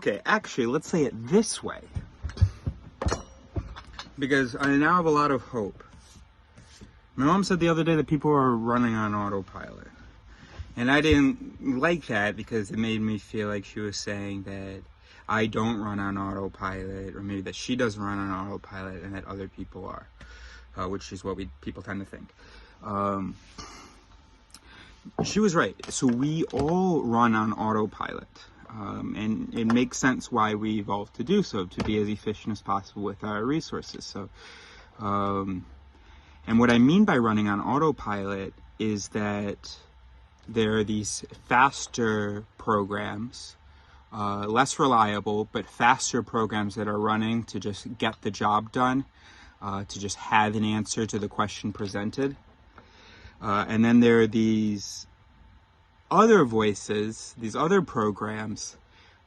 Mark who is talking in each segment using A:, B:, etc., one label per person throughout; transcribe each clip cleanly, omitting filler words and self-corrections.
A: Okay, actually, let's say it this way. Because I now have a lot of hope. My mom said the other day that people are running on autopilot. And I didn't like that because it made me feel like she was saying that I don't run on autopilot, or maybe that she doesn't run on autopilot and that other people are, which is what people tend to think. She was right. So we all run on autopilot. And it makes sense why we evolved to do so, to be as efficient as possible with our resources. So, and what I mean by running on autopilot is that there are these faster programs, less reliable, but faster programs that are running to just get the job done, to just have an answer to the question presented. And then there are these other voices, these other programs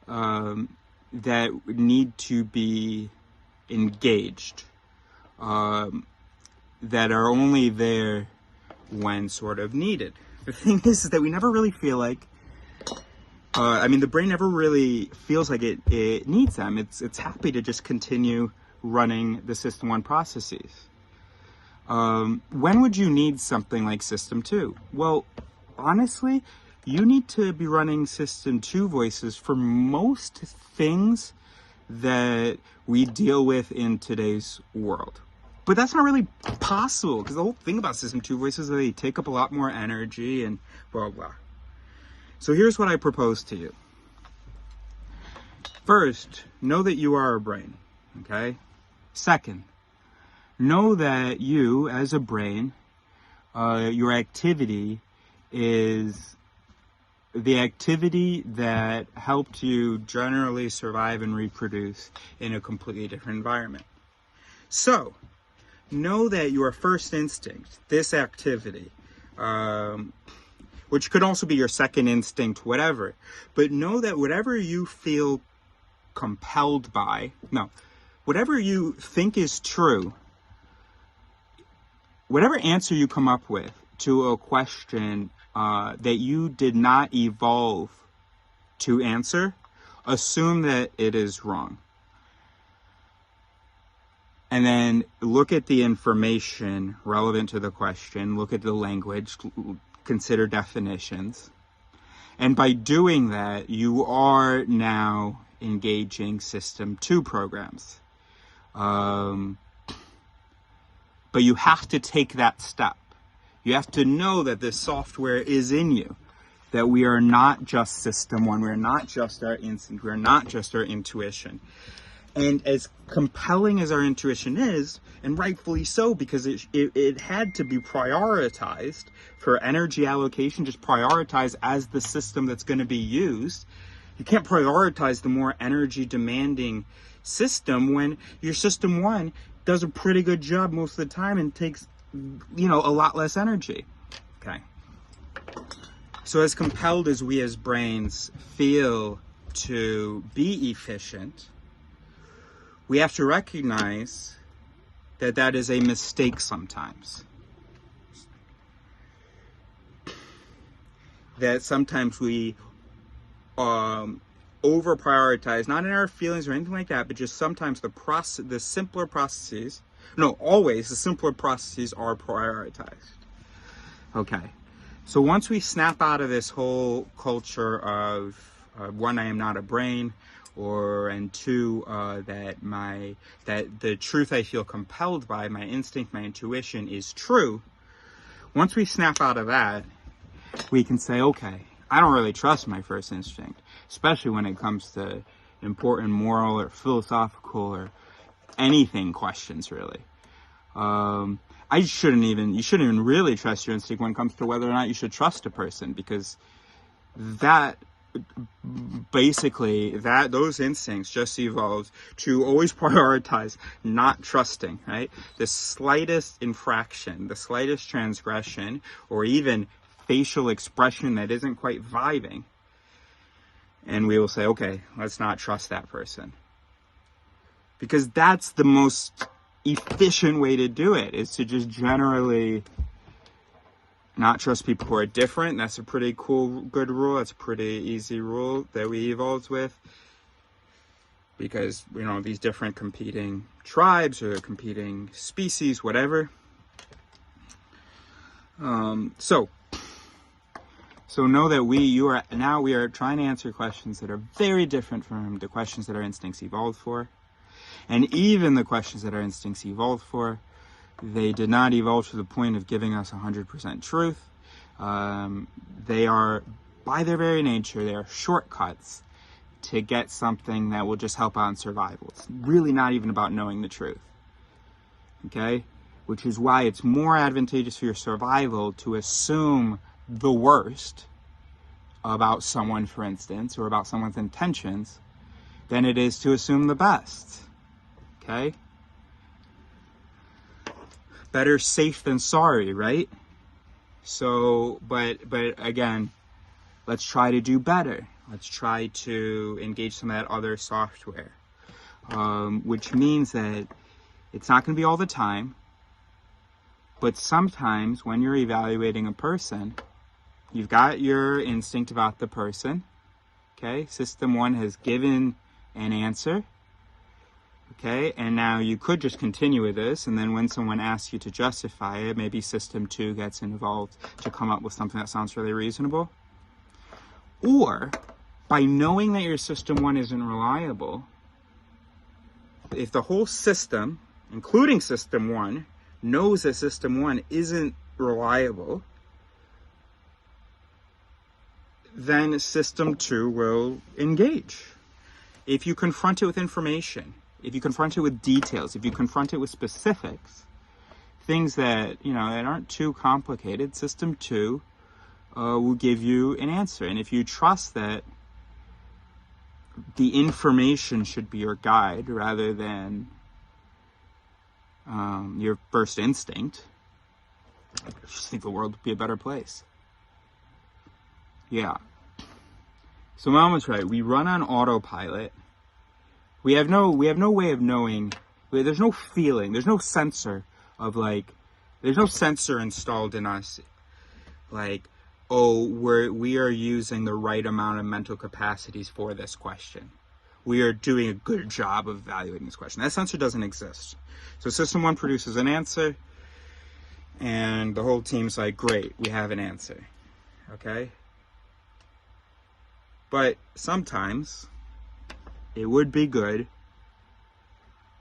A: that need to be engaged, that are only there when sort of needed. The thing is that we never really feel like, the brain never really feels like it needs them. It's happy to just continue running the System 1 processes. When would you need something like System 2? Well, honestly, you need to be running System 2 voices for most things that we deal with in today's world. But that's not really possible, because the whole thing about System 2 voices is that they take up a lot more energy and blah, blah. So here's what I propose to you. First, know that you are a brain, okay? Second, know that you, as a brain, your activity is the activity that helped you generally survive and reproduce in a completely different environment. So, know that your first instinct, this activity, which could also be your second instinct, whatever, but know that whatever you feel compelled by, whatever you think is true, whatever answer you come up with to a question that you did not evolve to answer, assume that it is wrong. And then look at the information relevant to the question, look at the language, consider definitions. And by doing that, you are now engaging System 2 programs. But you have to take that step. You have to know that this software is in you, that we are not just System 1, we are not just our instinct, we are not just our intuition. And as compelling as our intuition is, and rightfully so, because it had to be prioritized for energy allocation, just prioritize as the system that's going to be used. You can't prioritize the more energy demanding system when your System 1 does a pretty good job most of the time and takes, a lot less energy. Okay. So as compelled as we as brains feel to be efficient, we have to recognize that that is a mistake sometimes. That sometimes we over prioritize, not in our feelings or anything like that, but just sometimes the simpler processes, always the simpler processes are prioritized. Okay. So once we snap out of this whole culture of one, I am not a brain, and two, that the truth I feel compelled by, my instinct, my intuition, is true. Once we snap out of that, we can say, okay, I don't really trust my first instinct, especially when it comes to important moral or philosophical or anything questions, really. You shouldn't even really trust your instinct when it comes to whether or not you should trust a person, because those instincts just evolved to always prioritize not trusting, right? The slightest infraction, the slightest transgression, or even facial expression that isn't quite vibing, and we will say, okay, let's not trust that person. Because that's the most efficient way to do it, is to just generally not trust people who are different. That's a pretty good rule. That's a pretty easy rule that we evolved with. because, you know, these different competing tribes or competing species, whatever. So know that we are trying to answer questions that are very different from the questions that our instincts evolved for. And even the questions that our instincts evolved for, they did not evolve to the point of giving us 100% truth. They are, by their very nature, they are shortcuts to get something that will just help out in survival. It's really not even about knowing the truth. Okay? Which is why it's more advantageous for your survival to assume the worst about someone, for instance, or about someone's intentions, than it is to assume the best. Okay? Better safe than sorry, right? So, but again, let's try to do better. Let's try to engage some of that other software, which means that it's not going to be all the time, but sometimes when you're evaluating a person, you've got your instinct about the person, okay? System 1 has given an answer, okay? And now you could just continue with this, and then when someone asks you to justify it, maybe System 2 gets involved to come up with something that sounds really reasonable. Or, by knowing that your System 1 isn't reliable, if the whole system, including System 1, knows that System 1 isn't reliable, then System 2 will engage. If you confront it with information, if you confront it with details, if you confront it with specifics, things that, you know, that aren't too complicated, System 2 will give you an answer. And if you trust that the information should be your guide rather than your first instinct, I just think the world would be a better place. Yeah. So Mom was right. We run on autopilot. We have no way of knowing. There's no feeling. There's no sensor of there's no sensor installed in us. Like, oh, we are using the right amount of mental capacities for this question. We are doing a good job of evaluating this question. That sensor doesn't exist. So System 1 produces an answer, and the whole team's like, great, we have an answer. Okay? But sometimes it would be good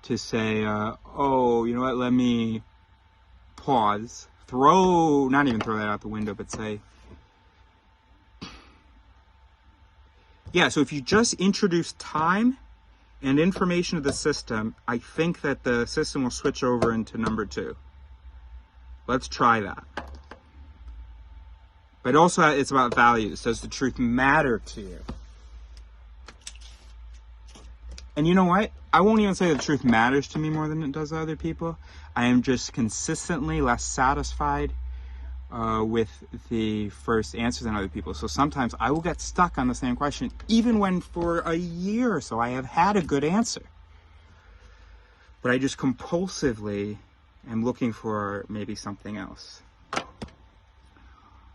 A: to say, oh, you know what, let me pause, not even throw that out the window, but say, yeah, so if you just introduce time and information to the system, I think that the system will switch over into number 2. Let's try that. But also, it's about values. Does the truth matter to you? And you know what? I won't even say the truth matters to me more than it does to other people. I am just consistently less satisfied with the first answer than other people. So sometimes I will get stuck on the same question, even when for a year or so I have had a good answer. But I just compulsively am looking for maybe something else.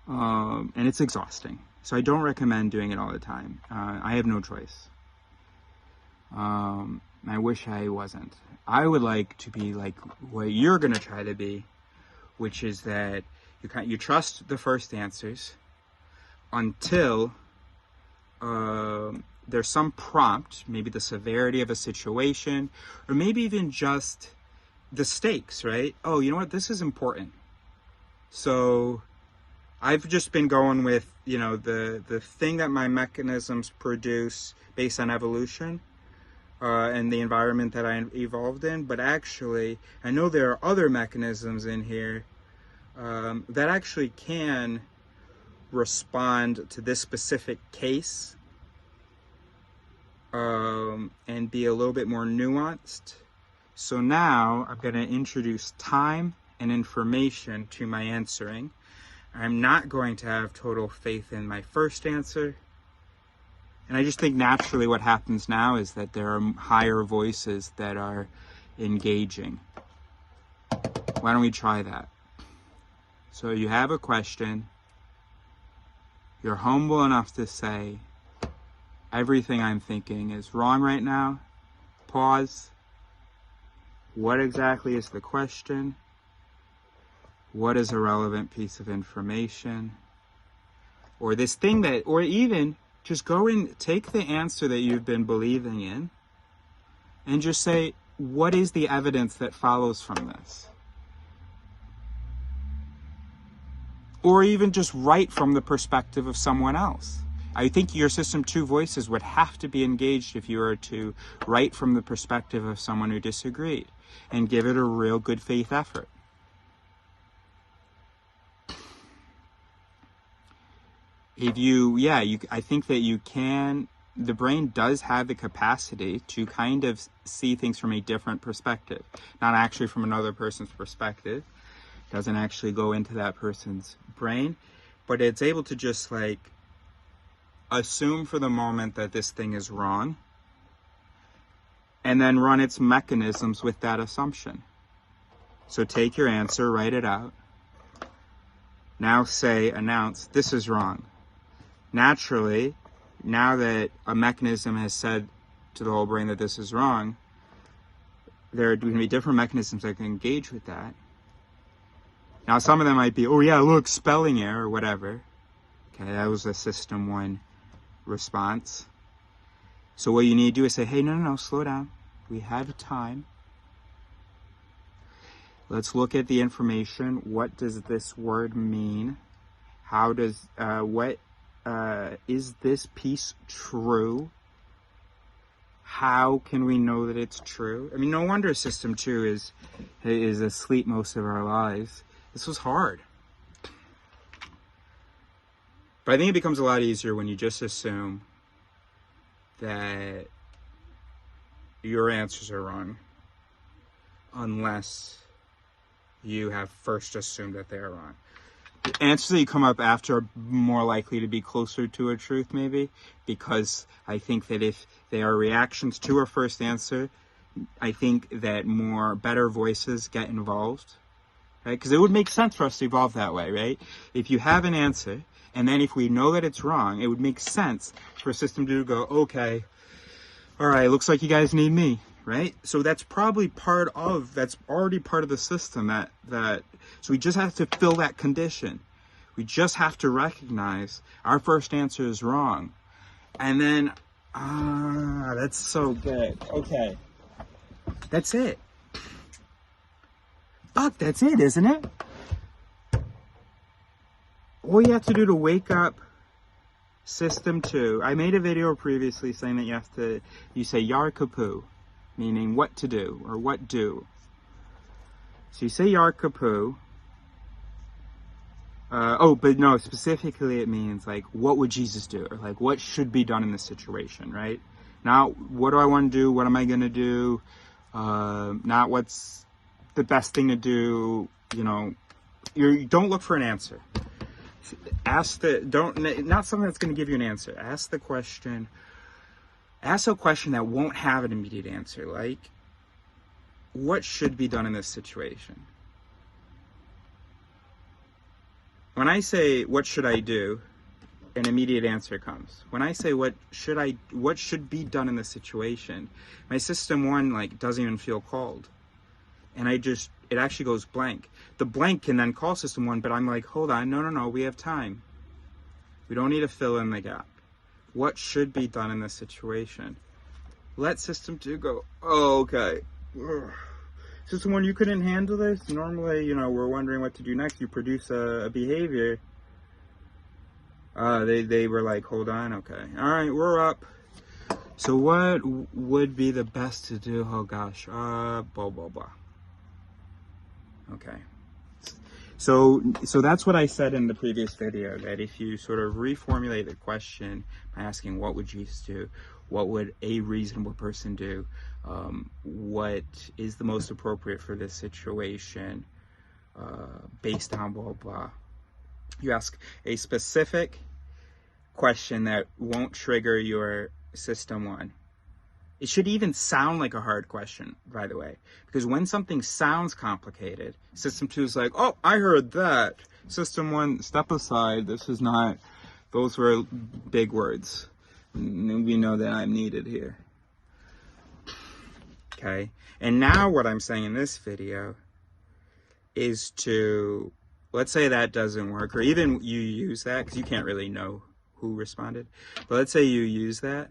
A: And it's exhausting. So I don't recommend doing it all the time. I have no choice. I wish I wasn't. I would like to be like what you're going to try to be, which is that you trust the first answers until there's some prompt, maybe the severity of a situation, or maybe even just the stakes, right? Oh, you know what? This is important. So I've just been going with, you know, the thing that my mechanisms produce based on evolution and the environment that I evolved in. But actually, I know there are other mechanisms in here that actually can respond to this specific case and be a little bit more nuanced. So now I'm going to introduce time and information to my answering. I'm not going to have total faith in my first answer. And I just think naturally what happens now is that there are higher voices that are engaging. Why don't we try that? So you have a question. You're humble enough to say, everything I'm thinking is wrong right now. Pause. What exactly is the question? What is a relevant piece of information? Or this thing that, or even just go and take the answer that you've been believing in and just say, what is the evidence that follows from this? Or even just write from the perspective of someone else. I think your System 2 voices would have to be engaged if you were to write from the perspective of someone who disagreed and give it a real good faith effort. I think that you can, the brain does have the capacity to kind of see things from a different perspective, not actually from another person's perspective. It doesn't actually go into that person's brain, but it's able to just like assume for the moment that this thing is wrong and then run its mechanisms with that assumption. So take your answer, write it out. Now announce, this is wrong. Naturally, now that a mechanism has said to the whole brain that this is wrong, there are going to be different mechanisms that can engage with that. Now, some of them might be, oh yeah, look, spelling error or whatever. Okay, that was a System 1 response. So what you need to do is say, hey, no, slow down. We have time. Let's look at the information. What does this word mean? How does, is this piece true? How can we know that it's true? I mean, no wonder System 2 is asleep most of our lives. This was hard. But I think it becomes a lot easier when you just assume that your answers are wrong, unless you have first assumed that they are wrong. The answers that you come up after are more likely to be closer to a truth, maybe, because I think that if they are reactions to our first answer, I think that better voices get involved, right? Because it would make sense for us to evolve that way, right? If you have an answer, and then if we know that it's wrong, it would make sense for a System to go, okay, all right, looks like you guys need me, right? So that's probably that's already part of the system so we just have to fill that condition. We just have to recognize our first answer is wrong. And then, that's so good. Okay. That's it. Fuck, that's it, isn't it? All you have to do to wake up System 2. I made a video previously saying that you say Yar Kapu, meaning what to do or what do. So you say Yar Kapu. But no, specifically it means like, what would Jesus do? Or like, what should be done in this situation, right? Not what do I want to do? What am I going to do? Not what's the best thing to do. You don't look for an answer. Not something that's going to give you an answer. Ask a question that won't have an immediate answer, like, what should be done in this situation? When I say, what should I do, an immediate answer comes. When I say, what should be done in this situation, my System 1, doesn't even feel called. And it actually goes blank. The blank can then call System 1, but I'm like, hold on, no, we have time. We don't need to fill in the gap. What should be done in this situation? Let System 2 go, oh, okay. Ugh. System 1, you couldn't handle this? Normally, we're wondering what to do next. You produce a behavior. They were like, hold on, okay. All right, we're up. So what would be the best to do? Oh, gosh. Blah, blah, blah. Okay. So that's what I said in the previous video, that if you sort of reformulate the question by asking what would Jesus do, what would a reasonable person do, what is the most appropriate for this situation, based on blah, blah. You ask a specific question that won't trigger your System 1. It should even sound like a hard question, by the way, because when something sounds complicated, System 2 is like, oh, I heard that. System 1, step aside. Those were big words. We know that I'm needed here. Okay, and now what I'm saying in this video is to, let's say that doesn't work, or even you use that, because you can't really know who responded, but let's say you use that,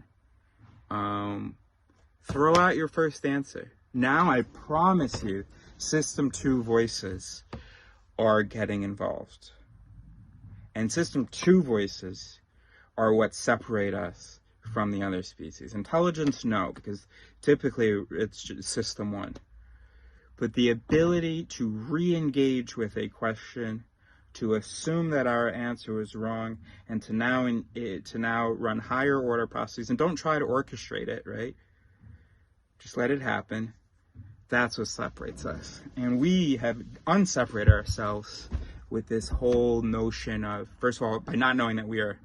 A: throw out your first answer. Now I promise you, System 2 voices are getting involved. And System 2 voices are what separate us from the other species. Intelligence, no, because typically it's just System 1. But the ability to re-engage with a question, to assume that our answer was wrong, and to now run higher order processes, and don't try to orchestrate it, right? Just let it happen. That's what separates us. And we have unseparated ourselves with this whole notion of, first of all, by not knowing that we are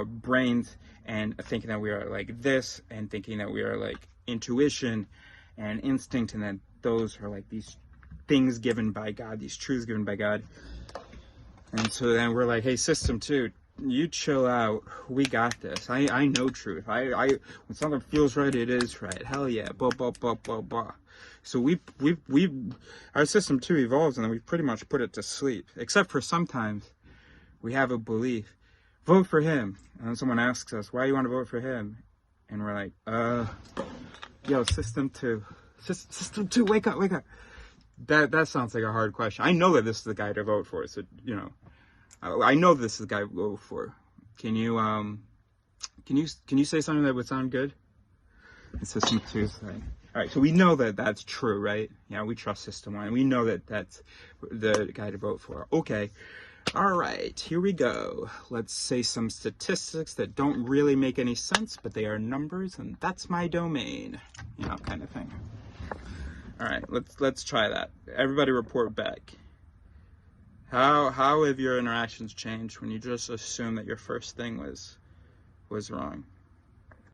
A: brains, and thinking that we are like this, and thinking that we are like intuition and instinct, and that those are like these things given by God, these truths given by God. And so then we're like, hey, System 2, you chill out. We got this. I know truth. When something feels right, it is right. Hell yeah. Blah, blah, blah, blah, blah. So our System 2 evolves, and then we pretty much put it to sleep. Except for sometimes we have a belief. Vote for him. And then someone asks us, why do you want to vote for him? And we're like, yo, System 2. System 2, wake up, wake up. That sounds like a hard question. I know that this is the guy to vote for, so, you know. I know this is the guy to vote for. Can you say something that would sound good? It's System 2 thing. All right, so we know that that's true, right? Yeah, we trust System 1. We know that that's the guy to vote for. Okay. All right, here we go. Let's say some statistics that don't really make any sense, but they are numbers, and that's my domain. You know, kind of thing. All right, let's try that. Everybody report back. How have your interactions changed when you just assume that your first thing was wrong?